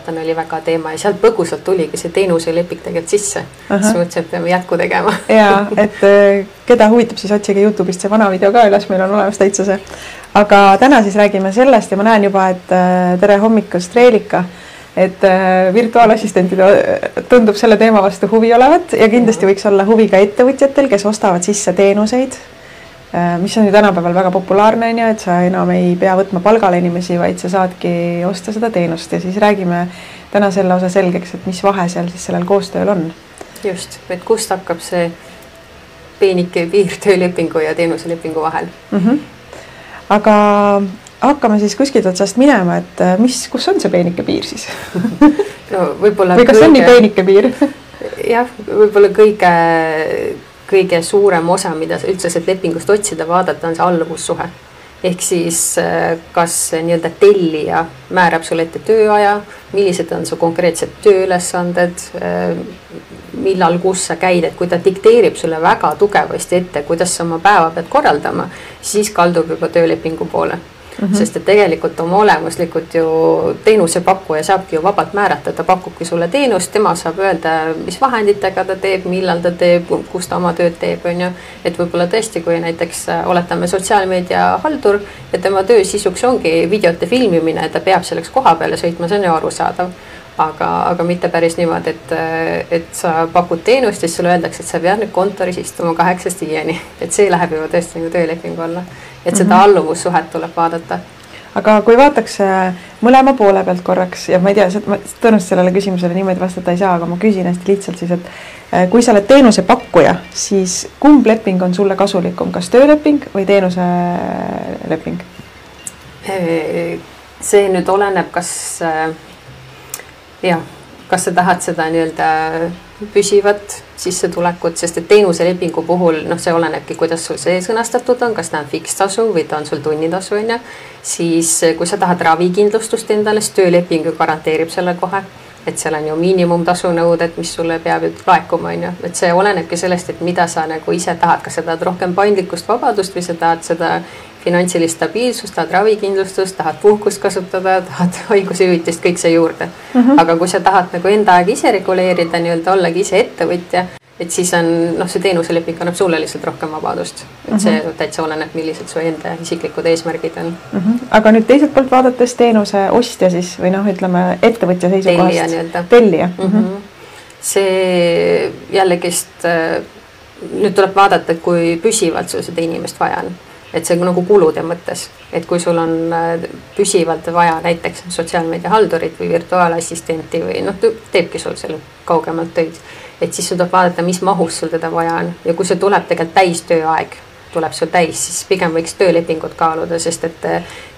mäletan, oli väga teema ja sealt põgusalt tuligi see teenuseleping tegelikult sisse. Siis mõtlesin, et peame jätku tegema. Ja, et keda huvitab, siis otsige YouTube'ist see vana video ka üles, meil on olemas täitsa see. Aga täna siis räägime sellest ja ma näen juba, et tere hommikust, Reelika, et virtuaalassistentide tundub selle teema vastu huvi olevat ja kindlasti võiks olla huvi ka ettevõtjatel, kes ostavad sisse teenuseid, mis on ju tänapäeval väga populaarne, et sa enam ei pea võtma palgale inimesi, vaid sa saadki osta seda teenust ja siis räägime täna selle osa selgeks, et mis vahe seal siis sellel koostööl on. Just, et kust hakkab see peenike piir töölepingu ja teenuselepingu vahel. Aga hakkame siis kuskilt otsast minema, et kus on see peenike piir siis? No, võib-olla või kas on nii peenike piir? Jah, võib-olla kõige suurem osa, mida üldse sealt lepingust otsida vaadata, on see alluvussuhe. Ehk siis kas nii-öelda tellija määrab sulle ette tööaja, millised on su konkreetsed tööülesanded, millal, kus sa käid, et kui ta dikteerib sulle väga tugevasti ette, kuidas sa oma päeva pead korraldama, siis kaldub juba töölepingu poole. Sest et tegelikult oma olemuslikult ju teenusepakkuja saabki ju vabalt määrata, ta pakubki sulle teenust, tema saab öelda, mis vahenditega ta teeb, millal ta teeb, kus ta oma tööd teeb, on ju. Et võib-olla tõesti, kui näiteks oletame sotsiaalmeedia haldur ja tema töö sisuks ongi videote filmimine, ta peab selleks koha peale sõitma, see on ju arusaadav. Aga mitte päris niimoodi, et sa pakud teenust ja siis sulle öeldakse, et sa pead nüüd kontoris istuma 8-5, et see läheb juba tõesti nagu töölepingu alla. Et seda alluvussuhet tuleb vaadata. Aga kui vaataks mõlema poole pealt korraks, ja ma ei tea, tõenäoliselt sellele küsimusele niimoodi vastata ei saa, aga ma küsin hästi lihtsalt siis, et kui sa oled teenuse pakkuja, siis kumb leping on sulle kasulikum, kas tööleping või teenuseleping? See nüüd oleneb, kas sa tahad seda nii-öelda püsivat sissetulekut, sest et teenuselepingu puhul, see olenebki, kuidas sul see sõnastatud on, kas ta on fikstasu või ta on sul tunnitasu, siis kui sa tahad ravikindlustust endale, siis tööleping garanteerib selle kohe, et seal on ju miinimumtasu nõuded, mis sulle peab laekuma, et see olenebki sellest, et mida sa nagu ise tahad, kas sa tahad rohkem paindlikkust, vabadust või sa tahad seda finantsilist stabiilsust, tahad ravikindlustust, tahad puhkust kasutada, tahad haigushüvitist, kõik see juurde. Aga kui sa tahad nagu enda aeg ise reguleerida, nii-öelda ollagi ise ettevõtja, et siis on, see teenuseleping annab sulle lihtsalt rohkem vabadust. Et see täitsa oleneb, millised su enda isiklikud eesmärgid on. Aga nüüd teiselt poolt vaadates teenuse ostja siis, või ütleme ettevõtja seisukohast. Tellija. See jällegist, nüüd tuleb vaadata, et kui püsivalt sul seda inimest vaja on. Et see nagu kulude mõttes, et kui sul on püsivalt vaja näiteks sotsiaalmeedia haldurit või virtuaalassistenti või teebki sul selle kaugemalt töid, et siis sul tuleb vaadata, mis mahus sul teda vaja on ja kui see tuleb tegelikult täis tööaeg, tuleb sul täis, siis pigem võiks töölepingut kaaluda, sest et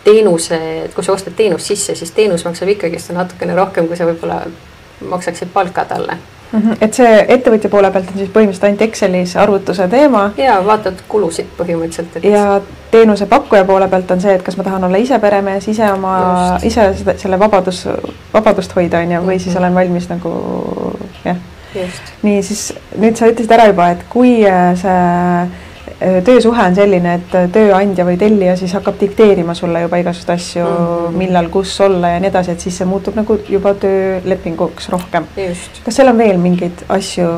kui sa ostad teenust sisse, siis teenus maksab ikkagi natukene rohkem, kui sa võib-olla maksaksid palka talle. Et see ettevõtja poole pealt on siis põhimõtteliselt ainult Excelis arvutuse teema. Ja vaatad kulusid põhimõtteliselt. Ja teenuse pakkuja poole pealt on see, et kas ma tahan olla ise peremees, ise selle vabadust hoida või siis olen valmis nagu, jah. Nii, siis nüüd sa ütlesid ära juba, et kui see töösuhe on selline, et tööandja või tellija siis hakkab dikteerima sulle juba igasugust asju, millal, kus olla ja nii edasi, et siis see muutub nagu juba töölepinguks rohkem. Kas seal on veel mingeid asju,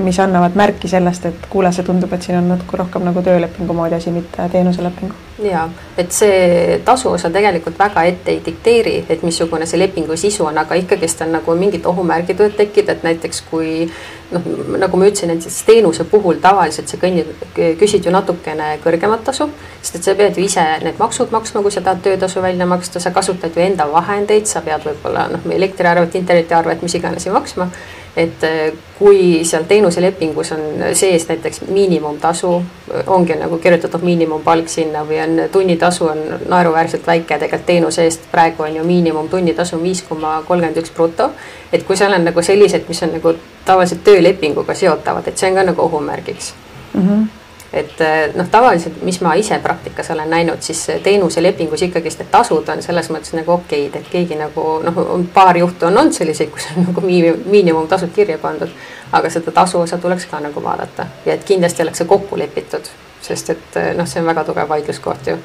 mis annavad märki sellest, et kuule, see tundub, et siin on natuke rohkem nagu töölepingu moodi asi, mitte teenuselepingu? Jaa, et see tasu osa tegelikult väga ette ei dikteeri, et missugune see lepingu sisu on, aga ikkagist on nagu mingid ohumärgid võivad tekkida, et näiteks kui nagu ma ütlesin, et teenuse puhul tavaliselt sa küsid ju natukene kõrgemat tasu, sest et sa pead ju ise need maksud maksma, kui sa tahad töötasu välja maksta, sa kasutad ju enda vahendeid, sa pead võib-olla elektriarvet, internetiarvet, mis iganes maksma, et kui seal teenuselepingus on sees näiteks miinimumtasu, ongi nagu kirjutatud miinimumpalk sinna või on tunnitasu on naeruväärselt väike, tegelikult teenuse eest praegu on ju miinimum tunnitasu 5,31 bruto, et kui seal on nagu sellised, mis on nagu tavaliselt töölepinguga seotavad, et see on ka nagu ohumärgiks. Et tavaliselt, mis ma ise praktikas olen näinud, siis teenuselepingus ikkagi need tasud on selles mõttes nagu okeid, et keegi nagu, paar juhtu on olnud selliseid, kus on nagu miinimumtasud kirja pandud, aga seda tasu osa tuleks ka nagu vaadata ja et kindlasti oleks see kokku lepitud, sest et see on väga tugev vaidluskoht ju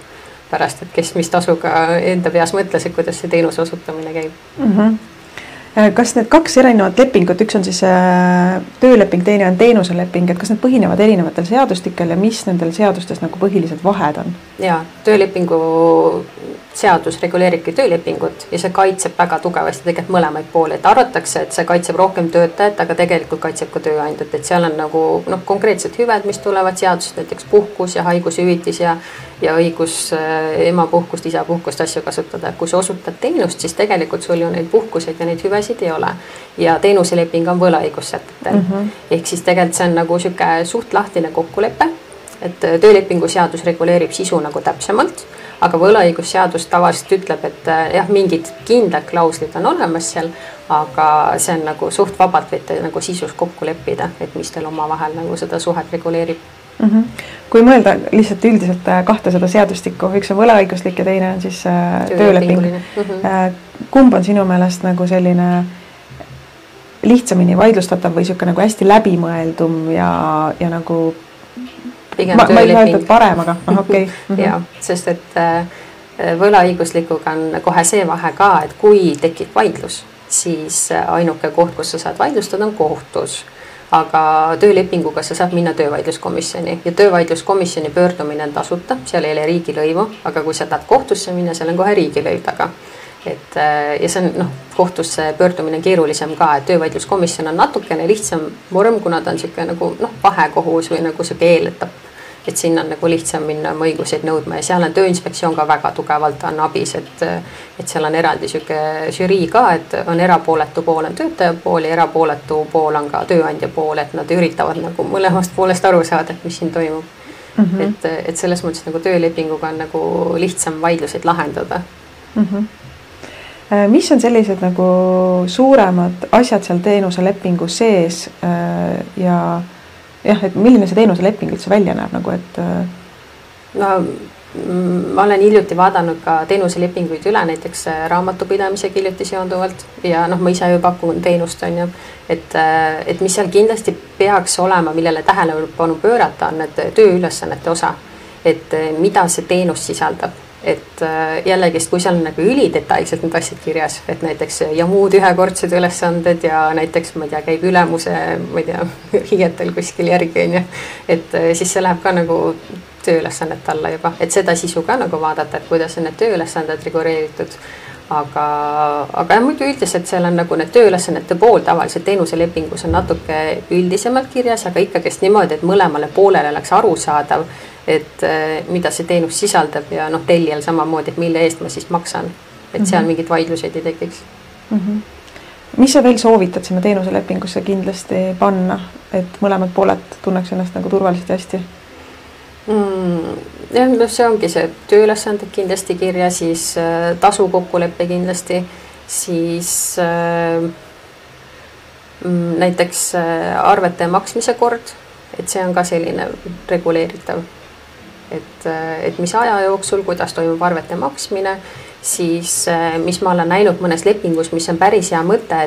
pärast, et kes mis tasuga enda peas mõtles, et kuidas see teenuse osutamine käib. Kas need 2 erinevat lepingut, üks on siis tööleping, teine on teenuseleping, et kas need põhinevad erinevatel seadustikel ja mis nendel seadustes nagu põhilised vahed on? Ja, töölepingu seadus reguleeribki töölepingut ja see kaitseb väga tugevasti tegelikult mõlemaid pooli, et arvatakse, et see kaitseb rohkem töötajat, aga tegelikult kaitseb ka tööandjat, et seal on nagu konkreetsed hüved, mis tulevad seadusest, näiteks puhkus ja haigushüvitis ja õigus emapuhkust, isapuhkust, asju kasutada. Kui sa osutad teenust, siis tegelikult sul ju neid puhkuseid ja neid hüvesid ei ole. Ja teenuseleping on võlaõigussätetel. Ehk siis tegelikult see on nagu siuke suht lahtine kokkulepe, et töölepingu seadus reguleerib sisu nagu täpsemalt, aga võlaõigusseadus tavaliselt ütleb, et jah, mingid kindlad klauslid on olemas seal, aga see on nagu suht vabalt võite nagu sisus kokku leppida, et mis teil omavahel nagu seda suhet reguleerib. Kui mõelda lihtsalt üldiselt 2 seda seadustikku, üks on võlaõiguslik ja teine on siis tööleping. Kumb on sinu meelest nagu selline lihtsamini vaidlustatav või siuke nagu hästi läbimõeldum ja nagu ma ei saa öelda parem, aga okei. Ja, sest et võlaõiguslikuga on kohe see vahe ka, et kui tekib vaidlus, siis ainuke koht, kus sa saad vaidlustada, on kohtus. Aga töölepinguga sa saad minna töövaidluskomisjoni ja töövaidluskomisjoni pöördumine on tasuta, seal ei ole riigilõivu, aga kui sa tahad kohtusse minna, seal on kohe riigilõiv taga. Ja see on kohtusse pöördumine keerulisem ka, et töövaidluskomisjon on natukene lihtsam vorm, kuna ta on siuke nagu vahekohus või nagu siuke eeletapp, et sinna on nagu lihtsam minna oma õiguseid nõudma ja seal on Tööinspektsioon ka väga tugevalt on abis, et seal on eraldi siuke žürii ka, et on erapooletu pool on töötaja pool ja erapooletu pool on ka tööandja pool, et nad üritavad nagu mõlemast poolest aru saada, et mis siin toimub. Et selles mõttes nagu töölepinguga on nagu lihtsam vaidluseid lahendada. Mis on sellised nagu suuremad asjad seal teenuselepingu sees ja et milline see teenuseleping üldse välja näeb nagu, et no ma olen hiljuti vaadanud ka teenuselepinguid üle, näiteks raamatupidamisega hiljuti seonduvalt ja ma ise ju pakun teenust on ju, et mis seal kindlasti peaks olema, millele tähelepanu pöörata, on need tööülesannete osa, et mida see teenus sisaldab. Et jällegist, kui seal on nagu ülidetailselt need asjad kirjas, et näiteks ja muud ühekordsed ülesanded ja näiteks, ma ei tea, käib ülemuse, ma ei tea, riietel kuskil järgi, et siis see läheb ka nagu tööülesannet alla juba, et seda sisu ka nagu vaadata, et kuidas on need tööülesanded reguleeritud. Aga muidu üldiselt seal on nagu need tööülesannete pool tavaliselt teenuselepingus on natuke üldisemalt kirjas, aga ikkagist niimoodi, et mõlemale poolele oleks arusaadav, et mida see teenus sisaldab ja tellijal samamoodi, et mille eest ma siis maksan, et seal mingid vaidlused ei tekiks. Mis sa veel soovitad sinna teenuselepingusse kindlasti panna, et mõlemad pooled tunneks ennast nagu turvaliselt hästi? See ongi see tööülesanded kindlasti kirja, siis tasu kokkuleppe kindlasti, siis näiteks arvete maksmise kord, et see on ka selline reguleeritav. Et mis aja jooksul, kuidas toimub arvete maksmine, siis mis ma olen näinud mõnes lepingus, mis on päris hea mõte,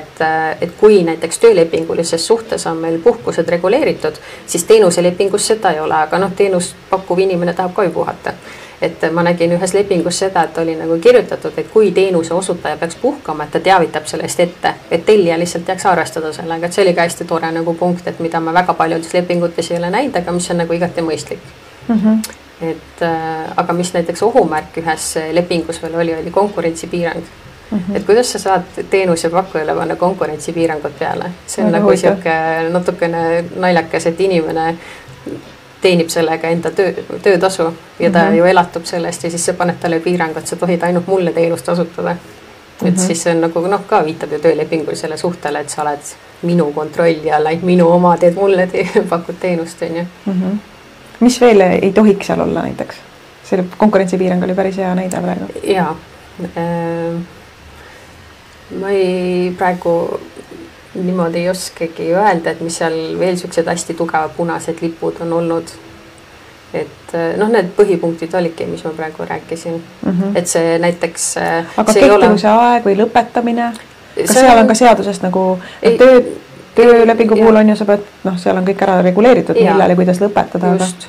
et kui näiteks töölepingulises suhtes on meil puhkused reguleeritud, siis teenuselepingus seda ei ole, aga teenust pakkuv inimene tahab ka ju puhata. Et ma nägin ühes lepingus seda, et oli nagu kirjutatud, et kui teenuse osutaja peaks puhkama, et ta teavitab sellest ette, et tellija lihtsalt jääks arvestada sellega, et see oli ka hästi tore nagu punkt, et mida ma väga paljudes lepingutes ei ole näinud, aga mis on nagu igati mõistlik. Aga mis näiteks ohumärk ühes lepingus veel oli konkurentsipiirang. Et kuidas sa saad teenuse pakkujale panna konkurentsipiirangud peale? See on nagu siuke natukene naljakas, et inimene teenib sellega enda töötasu ja ta ju elatub sellest ja siis see paneb talle piirangud, sa tohid ainult mulle teenust osutada. Et siis see on nagu ka viitab ju töölepingul selle suhtele, et sa oled minu kontrolli all, ainult minu oma teed mulle pakud teenust, on ju. Mis veel ei tohiks seal olla näiteks? See konkurentsipiirang oli päris hea näide praegu. Jaa. Ma ei praegu niimoodi ei oskagi öelda, et mis seal veel siuksed hästi tugevad punased lipud on olnud. Et need põhipunktid olidki, mis ma praegu rääkisin. Et see näiteks... Aga kehtivuse aeg või lõpetamine? Kas seal on ka seadusest nagu töölepingu puhul on ju, sa pead, seal on kõik ära reguleeritud, millal ja kuidas lõpetada. Just.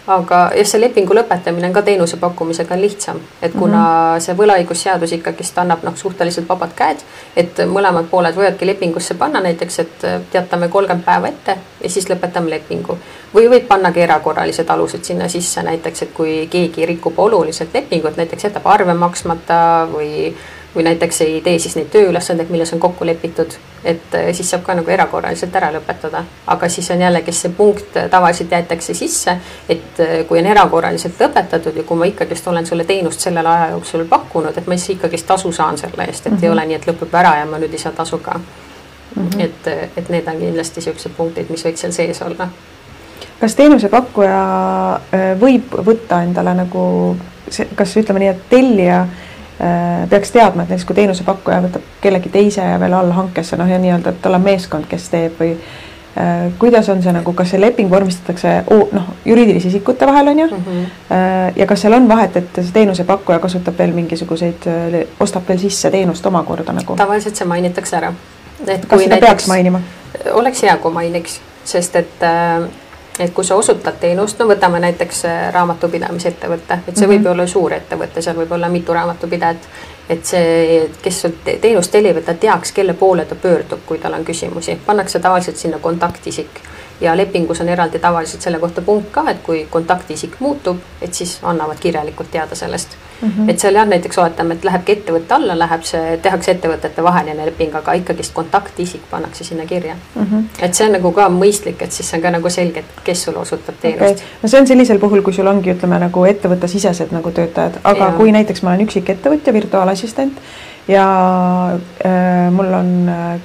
aga just see lepingu lõpetamine on ka teenuse pakkumisega lihtsam, et kuna see võlaõigusseadus ikkagist annab suhteliselt vabad käed, et mõlemad pooled võivadki lepingusse panna näiteks, et teatame 30 päeva ette ja siis lõpetame lepingu. Või võid pannagi erakorralised alused sinna sisse näiteks, et kui keegi rikub oluliselt lepingut, näiteks jätab arve maksmata või näiteks ei tee siis neid tööülesandeid, milles on kokku lepitud, et siis saab ka erakorraliselt ära lõpetada. Aga siis on jällegi see punkt tavaliselt jäetakse sisse, et kui on erakorraliselt lõpetatud ja kui ma ikkagist olen sulle teenust sellel aja jooksul pakkunud, et ma siis ikkagist tasu saan selle eest, et ei ole nii, et lõpeb ära ja ma nüüd ei saa tasu ka. Et need on kindlasti sellised punktid, mis võiks seal sees olla. Kas teenusepakkuja võib võtta endale kas ütleme nii, et tellija peaks teadma, et näiteks kui teenusepakkuja võtab kellegi teise ja veel alla hankesse, ja nii-öelda, et tal on meeskond, kes teeb või kuidas on see kas see leping vormistatakse juriidilise isikute vahel on ju ja kas seal on vahet, et see teenusepakkuja kasutab veel mingisuguseid, ostab veel sisse teenust omakorda Tavaliselt see mainitakse ära. Kas seda peaks mainima? Oleks hea, kui mainiks, sest et kui sa osutad teenust, võtame näiteks raamatupidamise ettevõtte, et see võib olla suur ettevõtte, seal võib olla mitu raamatupidajat, et see, kes teenust tellib, et ta teaks, kelle poole ta pöördub, kui tal on küsimusi. Pannakse tavaliselt sinna kontaktisik ja lepingus on eraldi tavaliselt selle kohta punkt ka, et kui kontaktisik muutub, et siis annavad kirjalikult teada sellest. Et seal näiteks oletame, et lähebki ettevõtte alla, tehakse ettevõtete vaheline leping, aga ikkagist kontaktisik pannakse sinna kirja. Et see on ka mõistlik, et siis on ka selge, et kes sul osutab teenust. No see on sellisel puhul, kui sul ongi, ütleme, ettevõtte sisesed töötajad, aga kui näiteks ma olen üksik ettevõtja, virtuaalassistent ja mul on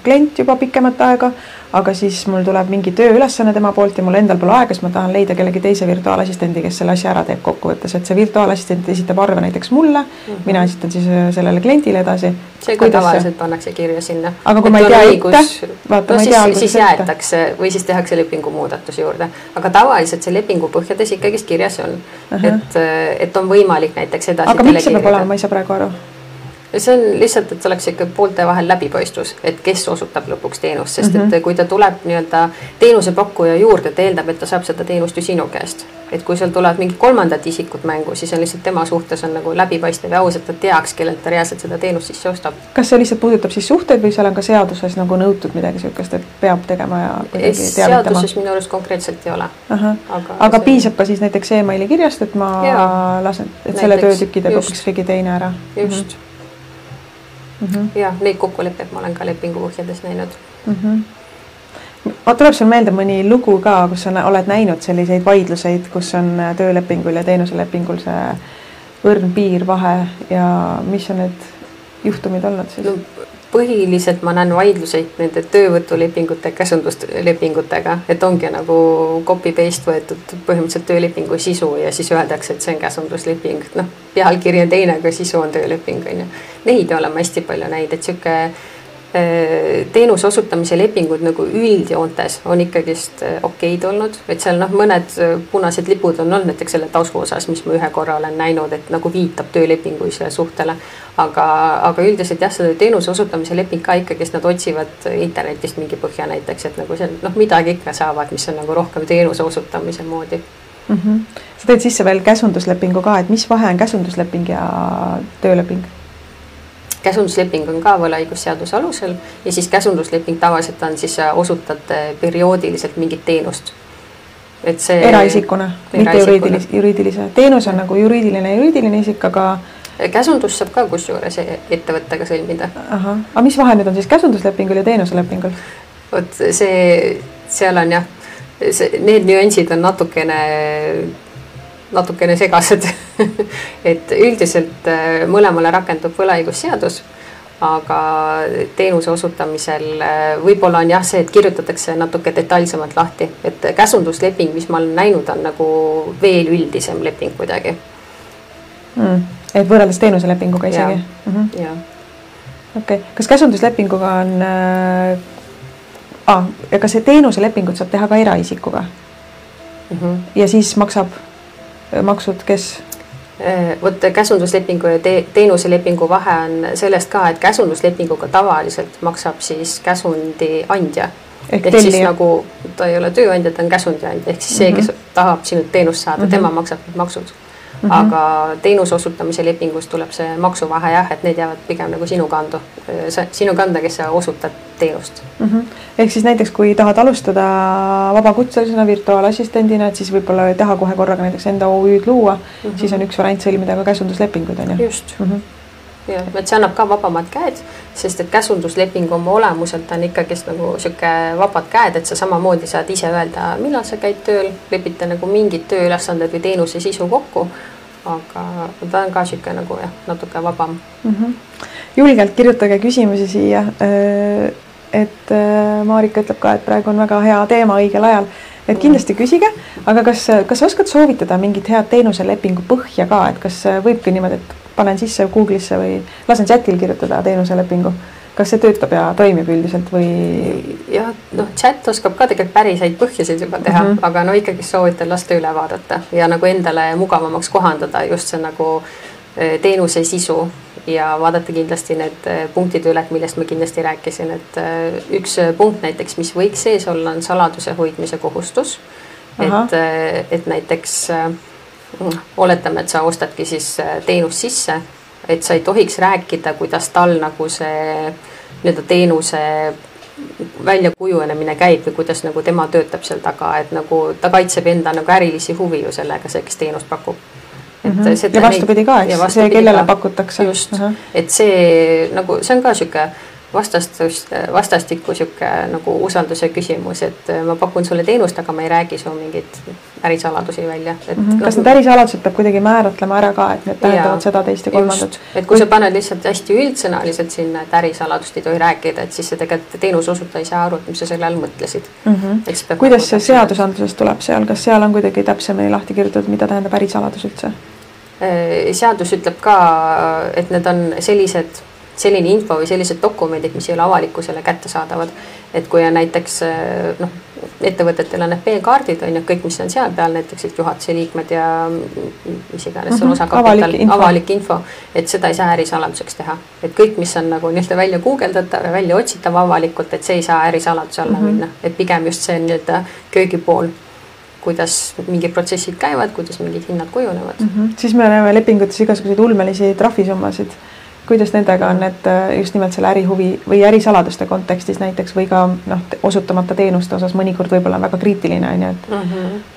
klient juba pikemat aega, aga siis mul tuleb mingi tööülesanne tema poolt ja mul endal pole aega, siis ma tahan leida kellegi teise virtuaalassistendi, kes selle asja ära teeb kokkuvõttes, et see virtuaalassistent esitab arve näiteks mulle, mina esitan siis sellele kliendile edasi. See kui tavaliselt pannakse kirja sinna. Aga kui ma ei tea ette, siis jäetakse või siis tehakse lepingu muudatuse juurde. Aga tavaliselt see lepingu põhjades ikkagist kirjas on, et on võimalik näiteks edasi aga miks see peab olema, ma ei saa praegu aru? See on lihtsalt, et oleks ikka poolte vahel läbipaistvus, et kes osutab lõpuks teenust, sest et kui ta tuleb teenusepakkuja juurde, ta eeldab, et ta saab seda teenust ju sinu käest. Et kui seal tulevad mingid kolmandat isikut mängu, siis on lihtsalt tema suhtes on läbipaistev ja aus, et ta teaks, kellelt ta reaalselt seda teenust sisse ostab. Kas see lihtsalt puudutab siis suhteid või seal on ka seaduses nõutud midagi sellist, et peab tegema ja kuidagi teavitama? Seaduses minu arust konkreetselt ei ole. Aga piisab ka siis näiteks e-maili kirjast, et ma lasen, et selle töötüki teeb hoopis keegi teine ära. Just. Ja neid kokkuleppeid ma olen ka lepingu põhjades näinud. Tuleb sul meelde mõni lugu ka, kus oled näinud selliseid vaidluseid, kus on töölepingul ja teenuselepingul see õrn piir vahe ja mis on need juhtumid olnud siis? Põhiliselt ma näen vaidluseid nende töövõtulepingute ja käsunduslepingutega, et ongi copy-paste võetud põhimõtteliselt töölepingu sisu ja siis öeldakse, et see on käsundusleping. Pealkiri on teine, aga sisu on tööleping. Neid oleme hästi palju näid, et siuke teenuse osutamise lepingud üldjoontes on ikkagist okeid olnud, et seal mõned punased lipud on olnud näiteks selle tasu osas, mis ma ühe korra olen näinud, et viitab töölepinguisele suhtele, aga üldiselt jah, selle teenuse osutamise leping ka ikkagist nad otsivad internetist mingi põhja näiteks, et seal midagi ikka saavad, mis on rohkem teenuse osutamise moodi. Sa teed sisse veel käsunduslepingu ka, et mis vahe on käsundusleping ja tööleping? Käsundusleping on ka võlaõigusseaduse alusel ja siis käsundusleping tavaliselt on siis osutad perioodiliselt mingit teenust. Et see eraisikuna, mitte juriidilise. Teenus on juriidiline isik, aga käsundus saab ka kusjuures ettevõttega sõlmida. Aga mis vahe nüüd on siis käsunduslepingul ja teenuselepingul? Vot seal on jah, need nüansid on natukene segased, et üldiselt mõlemale rakendub võlaõigusseadus, aga teenuse osutamisel võib-olla on jah see, et kirjutatakse natuke detailsemalt lahti, et käsundusleping, mis ma olen näinud, on veel üldisem leping kuidagi. Et võrreldes teenuselepinguga isegi? Kas käsunduslepinguga on kas see teenuselepingut saab teha ka eraisikuga? Ja siis maksab maksud, kes? Vot käsunduslepingu ja teenuselepingu vahe on sellest ka, et käsunduslepinguga tavaliselt maksab siis käsundi andja ehk siis nagu ta ei ole tööandja, ta on käsundjaandja, ehk siis see, kes tahab sinult teenust saada, tema maksab need maksud. Aga teenuse osutamise lepingus tuleb see maksuvahe jah, et need jäävad pigem nagu sinu kanda, kes sa osutad teenust. Ehk siis näiteks, kui tahad alustada vabakutselisena virtuaalassistendina, et siis võib-olla teha kohe korraga näiteks enda OÜ-d luua, siis on üks variant sõlmida ka käsunduslepingud, on ju? Just. Ja, et see annab ka vabamad käed, sest et käsundusleping oma olemuselt on ikkagi nagu siuke vabad käed, et sa samamoodi saad ise öelda, millal sa käid tööl, lepite nagu mingid tööülesanded või teenuse sisu kokku, aga ta on ka siuke nagu jah, natuke vabam. Julgelt kirjutage küsimusi siia, et Marika ütleb ka, et praegu on väga hea teema õigel ajal, et kindlasti küsige, aga kas oskad soovitada mingit head teenuselepingu põhja ka, et kas võibki niimoodi, et panen sisse Google'isse või lasen chatil kirjutada teenuselepingu. Kas see töötab ja toimib üldiselt või? Jah, chat oskab ka tegelikult päris häid põhjasid juba teha, aga ikkagi soovitan lasta üle vaadata ja nagu endale mugavamaks kohandada just see nagu teenuse sisu ja vaadata kindlasti need punktid üle, millest ma kindlasti rääkisin, et üks punkt näiteks, mis võiks sees olla, on saladuse hoidmise kohustus, et näiteks oletame, et sa ostadki siis teenus sisse, et sa ei tohiks rääkida, kuidas tal nagu see teenuse väljakujunemine käib või kuidas nagu tema töötab seal taga, et nagu ta kaitseb enda nagu ärilisi huvi ju sellega, see, kes teenust pakub. Ja vastupidi ka, eks see, kellele pakutakse. Just, et see nagu, see on ka siuke vastastikku siuke nagu usalduse küsimus, et ma pakun sulle teenust, aga ma ei räägi su mingit ärisaladusi välja. Kas need ärisaladused peab kuidagi määratlema ära ka, et need tähendavad seda teist ja kolmandat? Et kui sa paned lihtsalt hästi üldsõnaliselt sinna, et ärisaladust ei tohi rääkida, et siis see tegelikult teenuse osutaja ei saa aru, et mis sa selle all mõtlesid. Kuidas see seadusandlusest tuleb seal? Kas seal on kuidagi täpsemini lahti kirjutatud, mida tähendab ärisaladus üldse? Seadus ütleb ka, et need on selline info või sellised dokumendid, mis ei ole avalikkusele kättesaadavad. Et kui on näiteks ettevõtetel on need B-kaardid, on ju, kõik, mis on seal peal, näiteks et juhatuse liikmed ja mis iganes on osakapital, avalik info, et seda ei saa ärisaladuseks teha. Et kõik, mis on nagu nii-öelda välja guugeldatav ja välja otsitav avalikult, et see ei saa ärisaladuse alla minna. Et pigem just see nii-öelda köögipool, kuidas mingid protsessid käivad, kuidas mingid hinnad kujunevad. Siis me näeme lepingutes igasuguseid ulmelisi trahvisummasid. Kuidas nendega on, et just nimelt selle ärihuvi või ärisaladuste kontekstis näiteks või ka osutamata teenuste osas mõnikord võib-olla on väga kriitiline,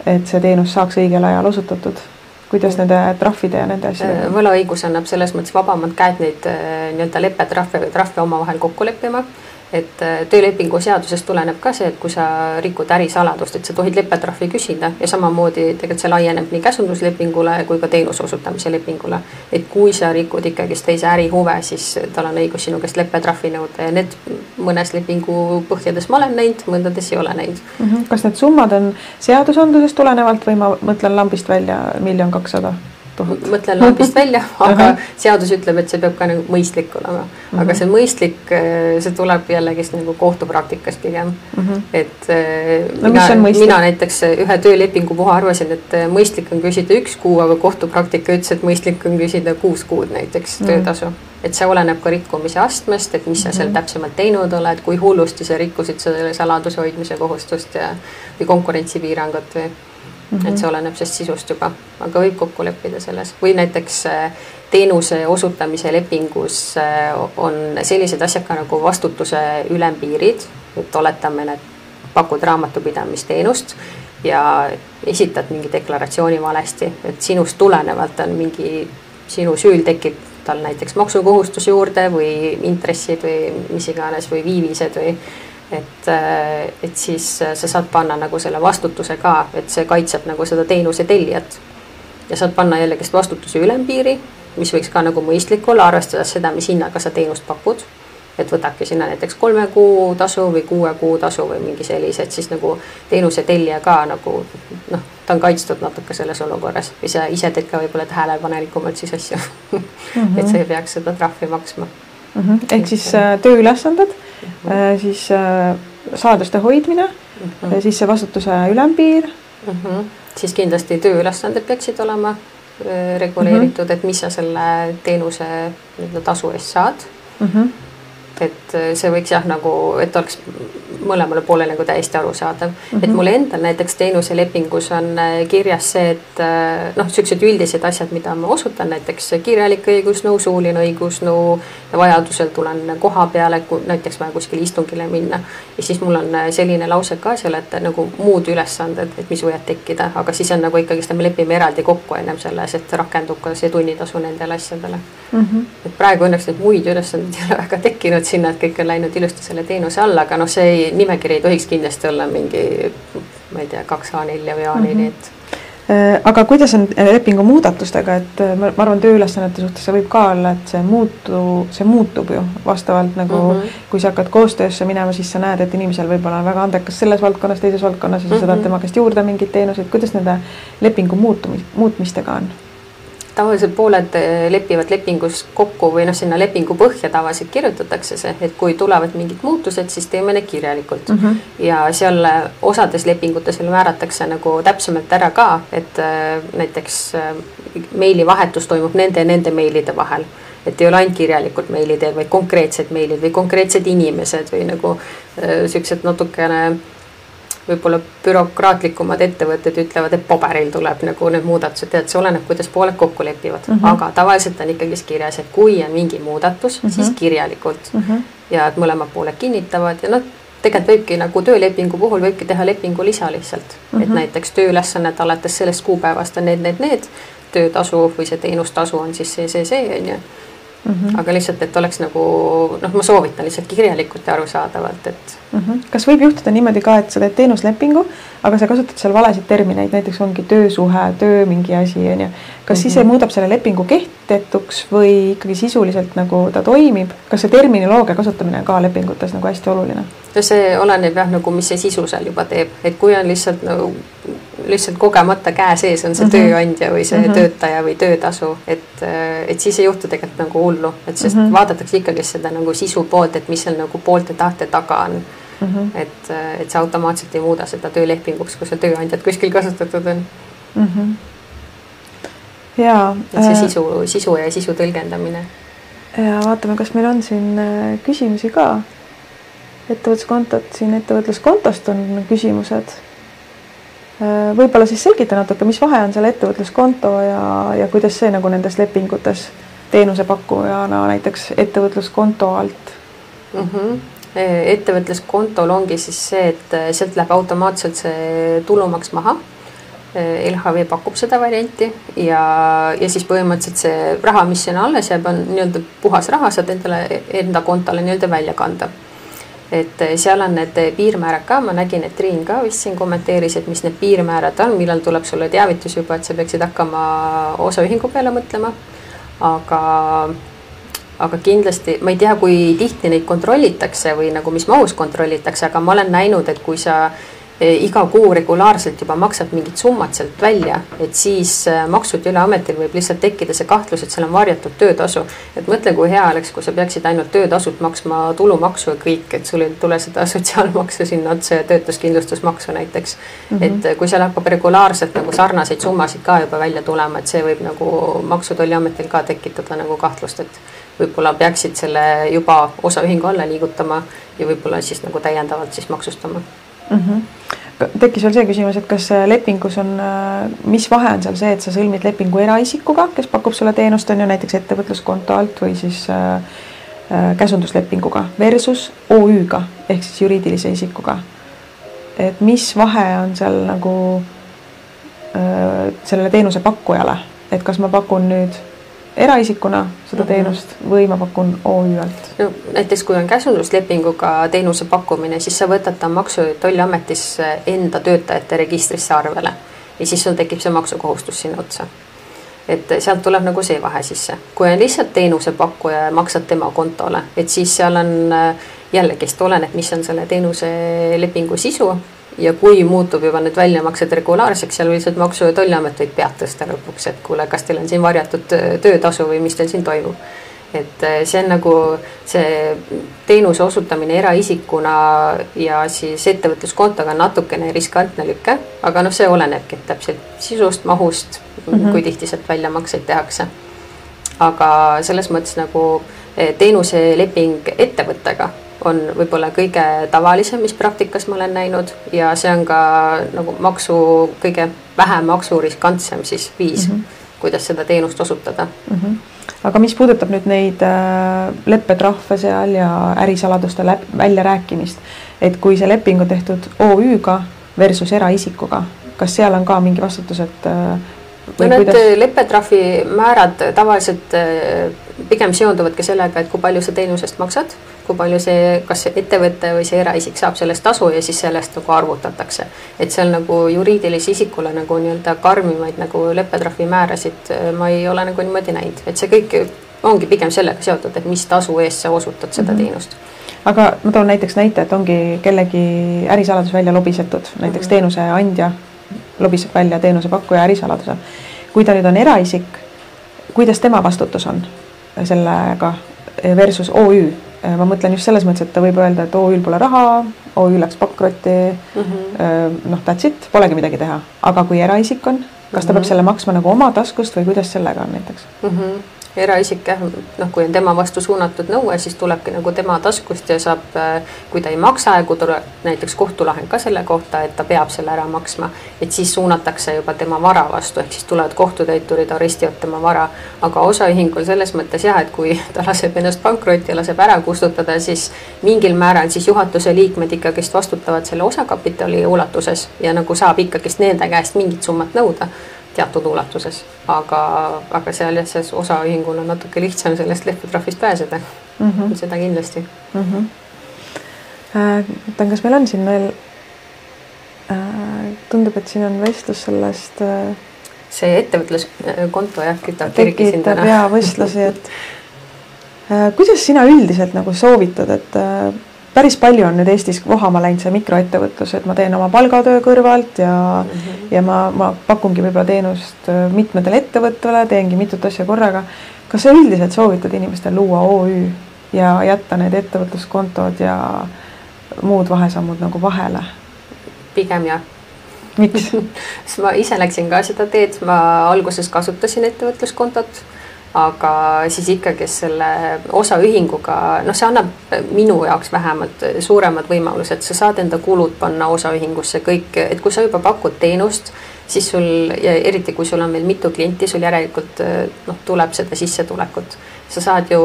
et see teenus saaks õigel ajal osutatud. Kuidas nende trahvide ja nende asjade? Võlaõigus annab selles mõttes vabamad käed neid nii-öelda leppetrahve või trahve omavahel kokku leppima. Et töölepingu seadusest tuleneb ka see, et kui sa rikud ärisaladust, et sa tohid leppetrahvi küsida ja samamoodi tegelikult see laieneb nii käsunduslepingule kui ka teenuse osutamise lepingule. Et kui sa rikud ikkagi teise ärihuve, siis tal on õigus sinu käest leppetrahvi nõuda ja need mõnes lepingu põhjades ma olen näinud, mõndades ei ole näinud. Kas need summad on seadusandlusest tulenevalt või ma mõtlen lambist välja 1 200 000? Mõtlen lambist välja, aga seadus ütleb, et see peab ka nagu mõistlik olema. Aga see mõistlik, see tuleb jällegist nagu kohtupraktikast pigem. Et mina näiteks ühe töölepingu puha arvasin, et mõistlik on küsida 1 kuu, aga kohtupraktika ütles, et mõistlik on küsida 6 kuud näiteks töötasu. Et see oleneb ka rikkumise astmest, et mis sa seal täpsemalt teinud oled, kui hullusti sa rikkusid selle saladuse hoidmise kohustust või konkurentsipiirangut või et see oleneb sest sisust juba, aga võib kokku leppida selles. Või näiteks teenuse osutamise lepingus on sellised asjad ka nagu vastutuse ülempiirid, et oletame, et pakud raamatupidamisteenust ja esitad mingi deklaratsiooni valesti, et sinust tulenevalt on mingi sinu süül tekib tal näiteks maksukohustus juurde või intressid või mis iganes või viivised või et siis sa saad panna nagu selle vastutuse ka, et see kaitseb nagu seda teenuse tellijat ja saad panna jällegist vastutuse ülempiiri, mis võiks ka nagu mõistlik olla, arvestades seda, mis hinnaga sa teenust pakud, et võtadki sinna näiteks 3 kuu tasu või 6 kuu tasu või mingi sellise, et siis nagu teenuse tellija ka nagu ta on kaitstud natuke selles olukorras või sa ise teed ka võib-olla tähelepanelikumalt siis asju, et sa ei peaks seda trahvi maksma. Ehk siis tööülesanded, siis saladuste hoidmine, siis see vastutuse ülempiir. Siis kindlasti tööülesanded peaksid olema reguleeritud, et mis sa selle teenuse tasu eest saad. Et see võiks jah nagu, et oleks mõlemale poole nagu täiesti arusaadav. Et mul endal näiteks teenuselepingus on kirjas see, et noh, sellised üldised asjad, mida ma osutan, näiteks kirjalik õigusnõu, suuline õigusnõu ja vajadusel tulen koha peale, kui näiteks vaja kuskile istungile minna. Ja siis mul on selline lause ka seal, et nagu muud ülesanded, et mis võivad tekkida, aga siis on nagu ikkagi seda me lepime eraldi kokku ennem selles, et rakendub ka see tunnitasu nendele asjadele. Et praegu õnneks need muid ülesanded ei ole väga tekkinud sinna, et kõik on läinud ilusti selle teenuse alla, aga noh, see nimekiri ei tohiks kindlasti olla mingi, ma ei tea, 2 A4 või A4, et aga kuidas on lepingu muudatustega, et ma arvan, tööülesannete suhtes see võib ka olla, et see muutub ju vastavalt nagu, kui sa hakkad koostöösse minema, siis sa näed, et inimesel võib-olla on väga andekas selles valdkonnas, teises valdkonnas ja sa saad tema käest juurde mingeid teenuseid. Kuidas nende lepingu muutmistega on? Tavaliselt pooled lepivad lepingus kokku või noh, sinna lepingu põhja tavaliselt kirjutatakse see, et kui tulevad mingid muutused, siis teeme need kirjalikult. Ja seal osades lepingutes määratakse nagu täpsemalt ära ka, et näiteks meilivahetus toimub nende meilide vahel. Et ei ole ainult kirjalikult meilid, vaid konkreetsed meilid või konkreetsed inimesed või nagu sellised natukene võib-olla bürokraatlikumad ettevõtted ütlevad, et paberil tuleb nagu need muudatused, et see oleneb, kuidas pooled kokku lepivad. Aga tavaliselt on ikkagi kirjas, et kui on mingi muudatus, siis kirjalikult. Ja et mõlemad pooled kinnitavad ja noh, tegelikult võibki nagu töölepingu puhul võibki teha lepingu lisa lihtsalt. Et näiteks tööülesannet alates sellest kuupäevast on need, töötasu või see teenustasu on siis see on ju. Aga lihtsalt, et oleks nagu, noh, ma soovitan lihtsalt kirjalikult ja arusaadavalt, et Kas võib juhtuda niimoodi ka, et sa teed teenuslepingu, aga sa kasutad seal valesid termineid, näiteks ongi töösuhe, töö mingi asi, on ju. Kas siis see muudab selle lepingu kehtetuks või ikkagi sisuliselt nagu ta toimib? Kas see terminoloogia kasutamine on ka lepingutes nagu hästi oluline? See oleneb jah, nagu mis see sisu seal juba teeb, et kui on lihtsalt kogemata käe sees on see tööandja või see töötaja või töötasu, et siis ei juhtu tegelikult nagu hullu, et sest vaadatakse ikkagi seda nagu sisu poolt, et mis seal nagu poolte tahte taga on. Et see automaatselt ei muuda seda töölepinguks, kui see tööandjad kuskil kasutatud on. Et see sisu ja sisu tõlgendamine. Ja vaatame, kas meil on siin küsimusi ka. Ettevõtluskontost on küsimused. Võib-olla siis selgita natuke, mis vahe on selle ettevõtluskonto ja kuidas see nagu nendes lepingutes teenusepakkujana näiteks ettevõtluskonto alt? Ettevõtluskontol ongi siis see, et sealt läheb automaatselt see tulumaks maha. LHV pakub seda varianti ja siis põhimõtteliselt see raha, mis sinna alles jääb, on nii-öelda puhas raha, saad enda kontole nii-öelda välja kanda. Et seal on need piirmäärad ka, ma nägin, et Triin ka vist siin kommenteeris, et mis need piirmäärad on, millal tuleb sulle teavitus juba, et sa peaksid hakkama osaühingu peale mõtlema, aga kindlasti, ma ei tea, kui tihti neid kontrollitakse või nagu mis mahus kontrollitakse, aga ma olen näinud, et kui sa iga kuu regulaarselt juba maksad mingid summad sealt välja, et siis maksud üle ametil võib lihtsalt tekkida see kahtlus, et seal on varjatud töötasu. Et mõtle, kui hea oleks, kui sa peaksid ainult töötasult maksma tulumaksu ja kõik, et sul ei tule seda sotsiaalmaksu sinna otsa ja töötuskindlustusmaksu näiteks. Et kui seal hakkab regulaarselt nagu sarnaseid summasid ka juba välja tulema, et see võib nagu maksutolliametil ka tekitada nagu kahtlust, et võib-olla peaksid selle juba osaühingu alla liigutama ja võib-olla siis nagu täiendavalt siis maksustama. Tekkis veel see küsimus, et kas lepingus on, mis vahe on seal see, et sa sõlmid lepingu eraisikuga, kes pakub sulle teenust, on ju näiteks ettevõtluskonto alt või siis käsunduslepinguga versus OÜ-ga ehk siis juriidilise isikuga. Et mis vahe on seal nagu sellele teenuse pakkujale, et kas ma pakun nüüd eraisikuna seda teenust või ma pakun OÜ alt? No, näiteks kui on käsunduslepinguga teenuse pakkumine, siis sa võtad ta Maksu- ja Tolliametis enda töötajate registrisse arvele ja siis sul tekib see maksukohustus sinna otsa. Et sealt tuleb nagu see vahe sisse. Kui on lihtsalt teenuse pakkuja ja maksad tema kontole, et siis seal on jällegist oleneb, mis on selle teenuse lepingu sisu ja kui muutub juba need väljamaksed regulaarseks, seal lihtsalt Maksu- ja Tolliamet võib pead tõsta lõpuks, et kuule, kas teil on siin varjatud töötasu või mis teil siin toimub. Et see on nagu see teenuse osutamine eraisikuna ja siis ettevõtluskontoga natukene riskantne lükke, aga see olenebki täpselt sisust, mahust, kui tihti sealt väljamakseid tehakse. Aga selles mõttes nagu teenuseleping ettevõttega on võib-olla kõige tavalisem, mis praktikas ma olen näinud ja see on ka nagu kõige vähem maksuriskantsem siis viis, kuidas seda teenust osutada. Aga mis puudutab nüüd neid leppetrahve seal ja ärisaladuste väljarääkimist, et kui see leping on tehtud OÜ-ga versus eraisikuga, kas seal on ka mingi vastutus, et need leppetrahvi määrad tavaliselt pigem seonduvadki sellega, et kui palju sa teenusest maksad, kui palju see, kas see ettevõte või see eraisik saab sellest tasu ja siis sellest nagu arvutatakse. Et seal nagu juriidilise isikule nagu nii-öelda karmimaid nagu leppetrahvi määrasid ma ei ole nagu niimoodi näinud. Et see kõik ongi pigem sellega seotud, et mis tasu eest sa osutad seda teenust. Aga ma toon näiteks näite, et ongi kellegi ärisaladus välja lobisetud, näiteks teenuse andja lobiseb välja teenuse pakkuja ärisaladuse. Kui ta nüüd on eraisik, kuidas tema vastutus on sellega versus OÜ? Ma mõtlen just selles mõttes, et ta võib öelda, et OÜ-l pole raha, OÜ läks pankrotti, that's it, polegi midagi teha. Aga kui eraisik on, kas ta peab selle maksma nagu oma taskust või kuidas sellega on näiteks? Eraisik, kui on tema vastu suunatud nõue, siis tulebki nagu tema taskust ja saab, kui ta ei maksa ja kui tuleb näiteks kohtulahend ka selle kohta, et ta peab selle ära maksma, et siis suunatakse juba tema vara vastu, ehk siis tulevad kohtutäiturid, arestivad tema vara. Aga osaühingul selles mõttes jah, et kui ta laseb ennast pankrotti ja laseb ära kustutada, siis mingil määral siis juhatuse liikmed ikkagist vastutavad selle osakapitali ulatuses ja nagu saab ikkagist nende käest mingit summat nõuda teatud ulatuses, aga seal osaühingul on natuke lihtsam sellest leppetrahvist pääseda. Seda kindlasti. Kas meil on siin veel, tundub, et siin on vestlus sellest see ettevõtluskonto kütab kirgi sindana. Ja võistlusi, et kuidas sina üldiselt nagu soovitad, et päris palju on nüüd Eestis vohama läinud see mikroettevõtlus, et ma teen oma palgatöö kõrvalt ja ma pakungi võib-olla teenust mitmetele ettevõttele, teengi mitut asja korraga. Kas sa üldiselt soovitad inimestel luua OÜ ja jätta need ettevõtluskontod ja muud vahesammud nagu vahele? Pigem jah. Miks? Ma ise läksin ka seda teed, ma alguses kasutasin ettevõtluskontot, aga siis ikkagi selle osaühinguga, see annab minu jaoks vähemalt suuremad võimalused, sa saad enda kulud panna osaühingusse kõik, et kui sa juba pakud teenust, siis sul, ja eriti kui sul on veel mitu klienti, sul järelikult tuleb seda sissetulekut. Sa saad ju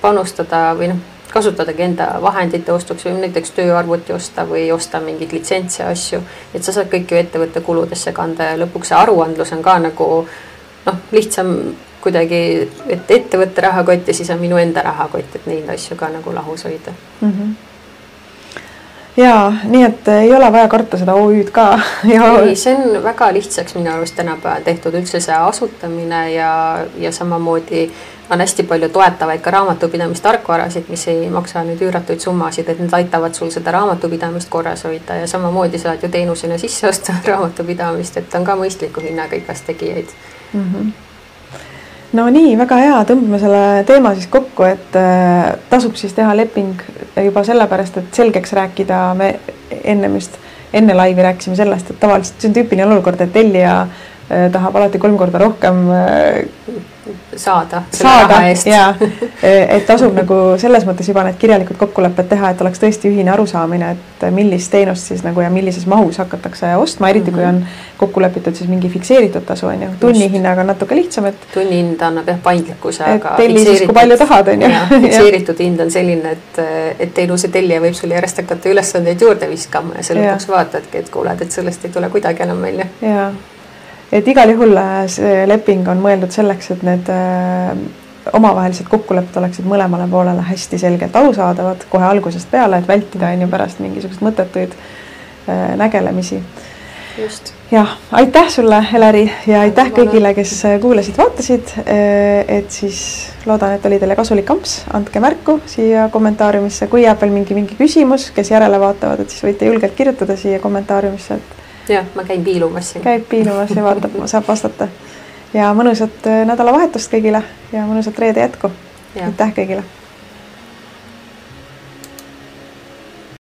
panustada või kasutadagi enda vahendite ostuks või näiteks tööarvuti osta või osta mingeid litsentse asju, et sa saad kõik ju ettevõtte kuludesse kanda ja lõpuks see aruandlus on ka nagu lihtsam kuidagi, et ettevõtte rahakott ja siis on minu enda rahakott, et neid asju ka nagu lahus hoida. Jaa, nii et ei ole vaja karta seda OÜ-d ka. Ei, see on väga lihtsaks minu arust tänapäeval tehtud üldse see asutamine ja samamoodi on hästi palju toetavaid ka raamatupidamist tarkvarasid, mis ei maksa nüüd üüratuid summasid, et need aitavad sul seda raamatupidamist korras hoida ja samamoodi saad ju teenusena sisse osta raamatupidamist, et on ka mõistliku hinnaga igast tegijaid. No nii, väga hea, tõmbame selle teema siis kokku, et tasub siis teha leping juba sellepärast, et selgeks rääkida, me enne laivi rääkisime sellest, et tavaliselt see on tüüpiline olukord, et tellija tahab alati 3 korda rohkem saada ja et tasub nagu selles mõttes juba need kirjalikud kokkulepped teha, et oleks tõesti ühine arusaamine, et millist teenust siis nagu ja millises mahus hakatakse ostma, eriti kui on kokku lepitud siis mingi fikseeritud tasu on ju. Tunnihinnaga on natuke lihtsam, et tunnihind annab jah paindlikkuse, aga telli siis kui palju tahad on ju. Fikseeritud hind on selline, et teenuse tellija võib sul järjest hakata ülesandeid juurde viskama ja selle lõpuks vaatadki, et kuuled, et sellest ei tule kuidagi enam välja. Jaa. Et igal juhul see leping on mõeldud selleks, et need omavahelised kokkulepped oleksid mõlemale poolele hästi selgelt arusaadavad kohe algusest peale, et vältida on ju pärast mingisugust mõttetuid nägelemisi. Just. Jah, aitäh sulle, Heleri, ja aitäh kõigile, kes kuulasid, vaatasid, et siis loodan, et oli teile kasulik amps, andke märku siia kommentaariumisse, kui jääb veel mingi küsimus, kes järele vaatavad, et siis võite julgelt kirjutada siia kommentaariumisse, et jah, ma käin piilumas siin. Käib piilumas ja vaatab, saab vastata. Ja mõnusat nädalavahetust kõigile ja mõnusat reede jätku. Aitäh kõigile!